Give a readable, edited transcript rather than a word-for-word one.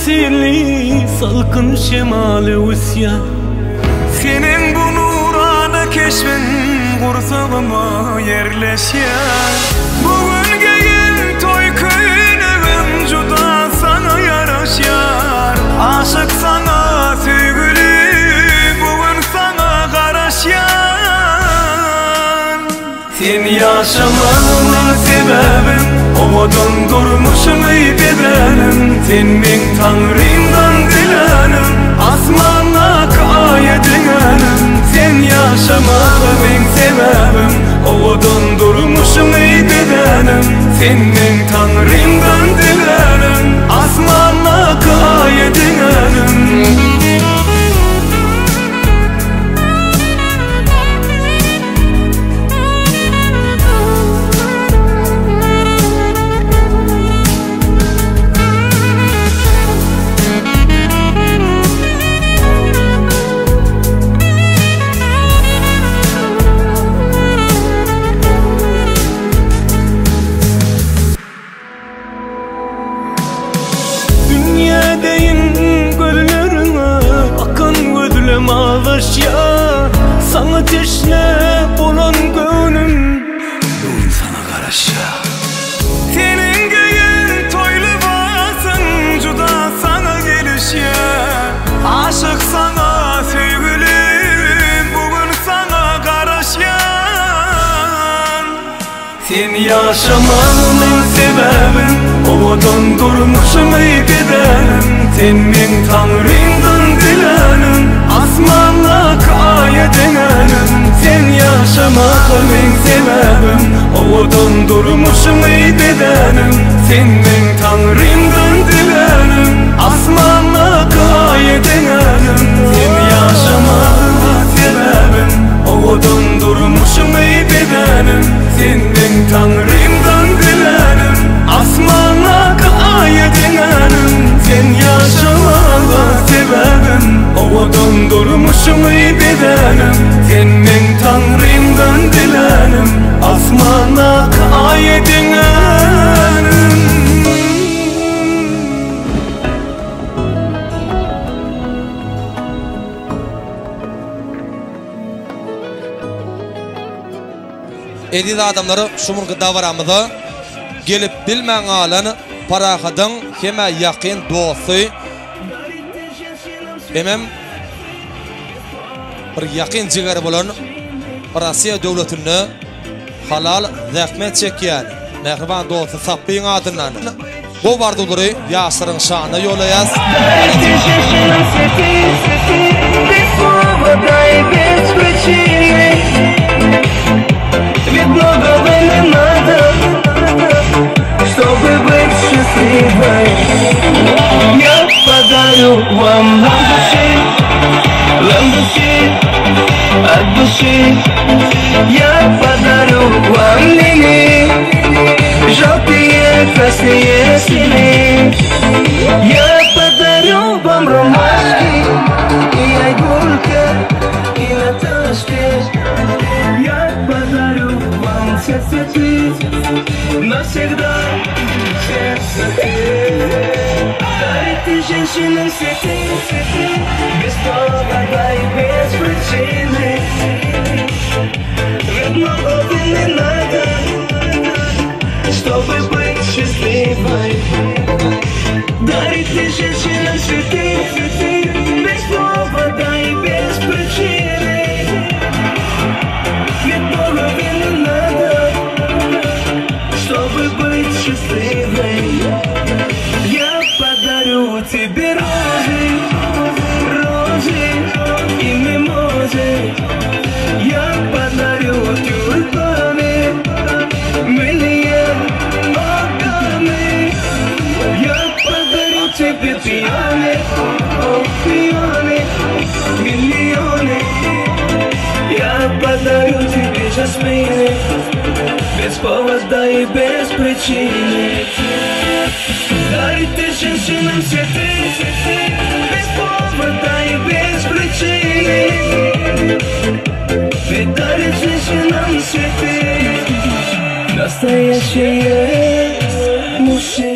tesirli salkın şemali usya. Senin bu nurana keşfin kursağıma yerleşen. Bugün gelin toy köyünün juda sana yaraşyar. Aşık sana sevgili bugün sana karaşyar. Sen yaşamanın sebebin ovadan durmuşum ey bedenim. Sen men Tanrımdan dilenim, asmana kayedin elim. Sen yaşamanın sebebim ovadan durmuşum ey bedenim. Sen men Tanrımdan dilenim, asmana kayedin elim. Ya sana teşne olan gönlüm bugün sana karaşya. Senin göğün toylu basın juda sana gelişya. Aşık sana sevgilim bugün sana karaşya. Sen yaşamanın sebebin ovadan durmuşum ey bedenim. Sen men Tanrımdan dilenim, asmana kayedin elim. Sen yaşamanın sebebin ovadan durmuşum ey bedenim. Sen men Tanrımdan dilenim, asmana kayedin elim. Sen yaşamanın sebebin ovadan durmuşum ey bedenim. Sen men Tanrımdan dilenim, asmana kayedin elim. Sen yaşamanın sebebin ovadan durmuşum ey bedenim. Sen men Tanrımdan dilenim, asmana kayedin elim. Ediz adamları şumurgu davaramızı gelip bilmen alanı parakadın heme yakın dostu emem bir yakın ciğer bulan Rusya devletini halal zahmet çekyen mehriban dostu Sappin adından bu barduları Yasır'ın şanına yolayaz. Ведь многого не надо, чтобы быть счастливой. Я подарю вам ламбуси от души. Я подарю вам лилии, желтые, красные сины. Я подарю вам ромашки и айгулька, и Наташки. Я подарю вам все цветы, навсегда все цветы. Дарите женщинам цветы, без повода и без причины. Ведь многого не надо, чтобы быть счастливой. Дарите женщинам цветы, без повода и без причины. Ведь многого не надо, чтобы быть счастливой. Я подарю тебе розы, розы и мимозы. Я подарю тюльпаны, милые оганы. Я подарю тебе пионы, пионы, миллионы. Я подарю тебе жасмины, без повода и без причины. Дарите женщинам цветы, без повода и без причины. Ведь дарит женщинам цветы настоящие мужчины.